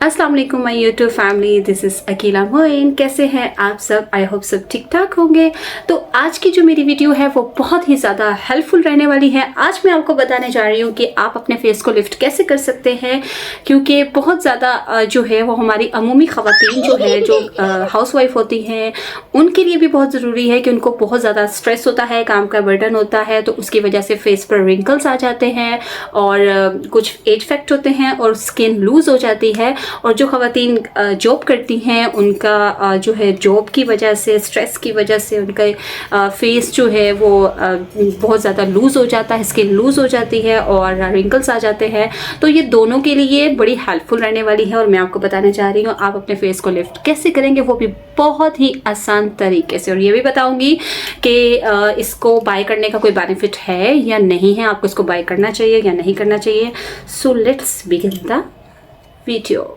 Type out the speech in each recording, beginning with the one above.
अस्सलाम वालेकुम my YouTube family, this is Akila Moin. कैसे हैं आप सब? आई होप सब ठीक ठाक होंगे। तो आज की जो मेरी वीडियो है वो बहुत ही ज़्यादा हेल्पफुल रहने वाली है। आज मैं आपको बताने जा रही हूँ कि आप अपने फेस को लिफ्ट कैसे कर सकते हैं, क्योंकि बहुत ज़्यादा जो है वो हमारी अमूमी ख़वातीन जो है, जो हाउसवाइफ होती हैं, उनके लिए भी बहुत ज़रूरी है कि उनको बहुत ज़्यादा स्ट्रेस होता है, काम का बर्डन होता है, तो उसकी वजह से फेस पर रिंकल्स आ जाते हैं और कुछ एज इफेक्ट होते हैं और स्किन लूज़ हो जाती है। और जो ख़वातीन जॉब करती हैं, उनका जो है जॉब की वजह से, स्ट्रेस की वजह से उनका फेस जो है वो बहुत ज़्यादा लूज़ हो जाता है, स्किन लूज़ हो जाती है और रिंकल्स आ जाते हैं। तो ये दोनों के लिए बड़ी हेल्पफुल रहने वाली है और मैं आपको बताने जा रही हूँ आप अपने फेस को लिफ्ट कैसे करेंगे, वो भी बहुत ही आसान तरीके से। और ये भी बताऊँगी कि इसको बाय करने का कोई बेनिफिट है या नहीं है, आपको इसको बाय करना चाहिए या नहीं करना चाहिए। So let's begin the video.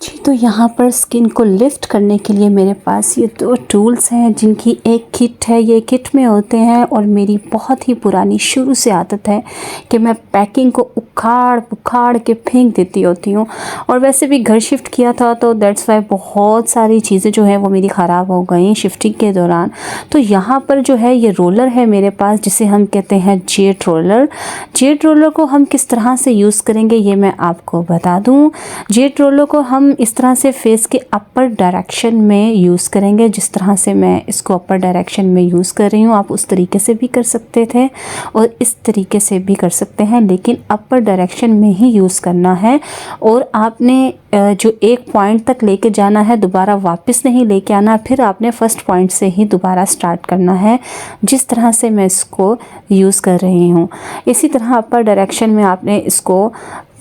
जी, तो यहाँ पर स्किन को लिफ्ट करने के लिए मेरे पास ये दो टूल्स हैं, जिनकी एक किट है, ये किट में होते हैं। और मेरी बहुत ही पुरानी शुरू से आदत है कि मैं पैकिंग को उखाड़ के फेंक देती होती हूँ। और वैसे भी घर शिफ्ट किया था तो दैट्स वाई बहुत सारी चीज़ें जो है वो मेरी ख़राब हो गई शिफ्टिंग के दौरान। तो यहाँ पर जो है ये रोलर है मेरे पास, जिसे हम कहते हैं जेट रोलर। जेट रोलर को हम किस तरह से यूज़ करेंगे ये मैं आपको बता दूँ। जेट रोलर को हम इस तरह से फेस के अपर डायरेक्शन में यूज़ करेंगे, जिस तरह से मैं इसको अपर डायरेक्शन में यूज़ कर रही हूँ। आप उस तरीके से भी कर सकते थे और इस तरीके से भी कर सकते हैं, लेकिन अपर डायरेक्शन में ही यूज़ करना है। और आपने जो एक पॉइंट तक लेके जाना है, दोबारा वापस नहीं लेके आना, फिर आपने फर्स्ट पॉइंट से ही दोबारा स्टार्ट करना है, जिस तरह से मैं इसको यूज़ कर रही हूँ। इसी तरह अपर डायरेक्शन में आपने इसको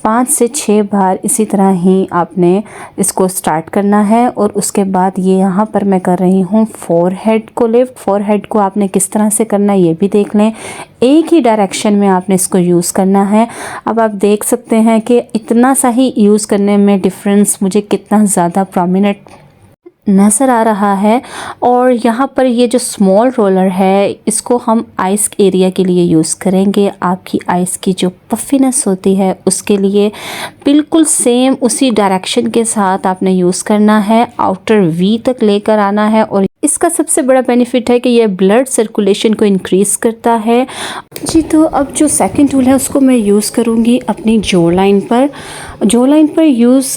5 से 6 बार इसी तरह ही आपने इसको स्टार्ट करना है। और उसके बाद ये यहाँ पर मैं कर रही हूँ फोरहेड को लिफ्ट। फोरहेड को आपने किस तरह से करना है ये भी देख लें। एक ही डायरेक्शन में आपने इसको यूज़ करना है। अब आप देख सकते हैं कि इतना सा ही यूज़ करने में डिफरेंस मुझे कितना ज़्यादा प्रोमिनेंट नज़र आ रहा है। और यहाँ पर ये जो स्मॉल रोलर है, इसको हम आइस एरिया के लिए यूज़ करेंगे। आपकी आइस की जो पफीनेस होती है उसके लिए बिल्कुल सेम उसी डायरेक्शन के साथ आपने यूज़ करना है, आउटर वी तक लेकर आना है। और इसका सबसे बड़ा बेनिफिट है कि यह ब्लड सर्कुलेशन को इंक्रीज़ करता है। जी, तो अब जो सेकंड टूल है उसको मैं यूज़ करूँगी अपनी जो लाइन पर। जो लाइन पर यूज़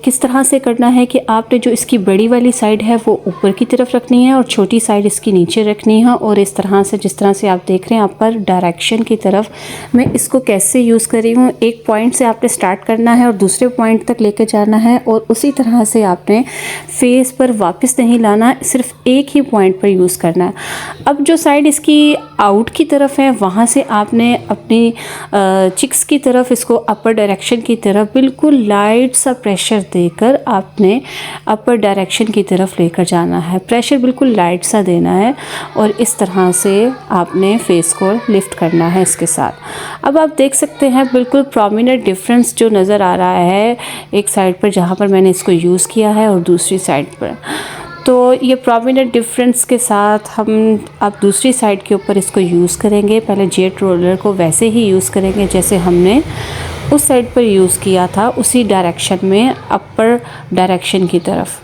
किस तरह से करना है कि आपने जो इसकी बड़ी वाली साइड है वो ऊपर की तरफ रखनी है और छोटी साइड इसकी नीचे रखनी है। और इस तरह से, जिस तरह से आप देख रहे हैं अपर डायरेक्शन की तरफ, मैं इसको कैसे यूज़ कर रही हूँ। एक पॉइंट से आपने स्टार्ट करना है और दूसरे पॉइंट तक लेकर जाना है और उसी तरह से आपने फेस पर वापस नहीं लाना, सिर्फ एक ही पॉइंट पर यूज़ करना है। अब जो साइड इसकी आउट की तरफ है, वहाँ से आपने अपनी चिक्स की तरफ इसको अपर डायरेक्शन की तरफ बिल्कुल लाइट सा प्रेशर देकर आपने अपर डायरेक्शन की तरफ लेकर जाना है। प्रेशर बिल्कुल लाइट सा देना है और इस तरह से आपने फेस को लिफ्ट करना है इसके साथ। अब आप देख सकते हैं बिल्कुल प्रोमिनेंट डिफरेंस जो नज़र आ रहा है एक साइड पर जहाँ पर मैंने इसको यूज़ किया है और दूसरी साइड पर। तो ये प्रोमिनेंट डिफरेंस के साथ हम अब दूसरी साइड के ऊपर इसको यूज़ करेंगे। पहले जेट रोलर को वैसे ही यूज़ करेंगे जैसे हमने उस साइड पर यूज़ किया था, उसी डायरेक्शन में अपर डायरेक्शन की तरफ।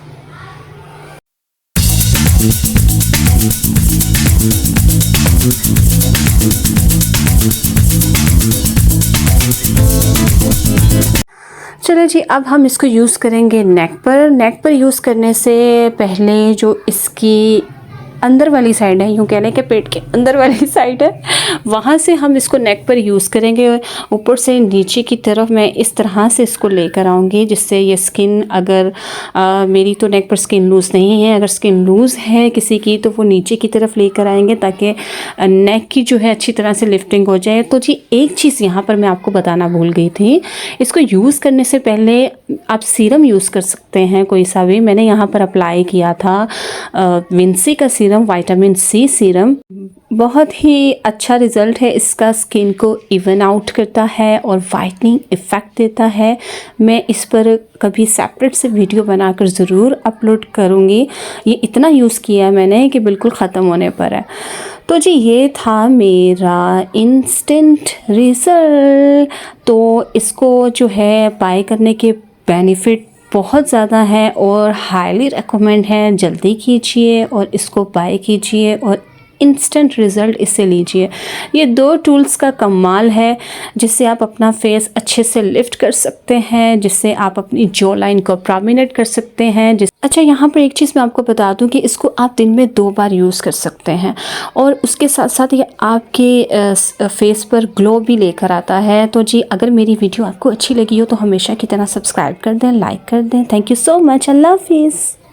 चलो जी, अब हम इसको यूज़ करेंगे नेक पर। नेक पर यूज़ करने से पहले जो इसकी अंदर वाली साइड है, यूँ कह लें कि पेट के अंदर वाली साइड है, वहाँ से हम इसको नेक पर यूज़ करेंगे। ऊपर से नीचे की तरफ मैं इस तरह से इसको लेकर आऊँगी, जिससे ये स्किन, अगर मेरी तो नेक पर स्किन लूज़ नहीं है, अगर स्किन लूज़ है किसी की तो वो नीचे की तरफ लेकर आएंगे ताकि नेक की जो है अच्छी तरह से लिफ्टिंग हो जाए। तो जी, एक चीज़ यहाँ पर मैं आपको बताना भूल गई थी, इसको यूज़ करने से पहले आप सीरम यूज़ कर सकते हैं कोई सा भी। मैंने यहाँ पर अप्लाई किया था विंसी का सीरम, विटामिन सी सीरम। बहुत ही अच्छा रिज़ल्ट है इसका, स्किन को इवन आउट करता है और वाइटनिंग इफ़ेक्ट देता है। मैं इस पर कभी सेपरेट से वीडियो बनाकर ज़रूर अपलोड करूँगी। ये इतना यूज़ किया है मैंने कि बिल्कुल ख़त्म होने पर है। तो जी, ये था मेरा इंस्टेंट रिज़ल्ट। तो इसको जो है बाय करने के बेनिफिट बहुत ज़्यादा है और हाईली रिकमेंड है। जल्दी कीजिए और इसको बाय कीजिए और इंस्टेंट रिज़ल्ट इससे लीजिए। ये 2 टूल्स का कमाल है जिससे आप अपना फेस अच्छे से लिफ्ट कर सकते हैं, जिससे आप अपनी जॉ लाइन को प्रोमिनेट कर सकते हैं। अच्छा, यहाँ पर एक चीज़ मैं आपको बता दूं कि इसको आप दिन में 2 बार यूज़ कर सकते हैं और उसके साथ साथ ये आपके फेस पर ग्लो भी लेकर आता है। तो जी, अगर मेरी वीडियो आपको अच्छी लगी हो तो हमेशा की तरह सब्सक्राइब कर दें, लाइक कर दें। Thank you so much. अल्लाह हाफिज़।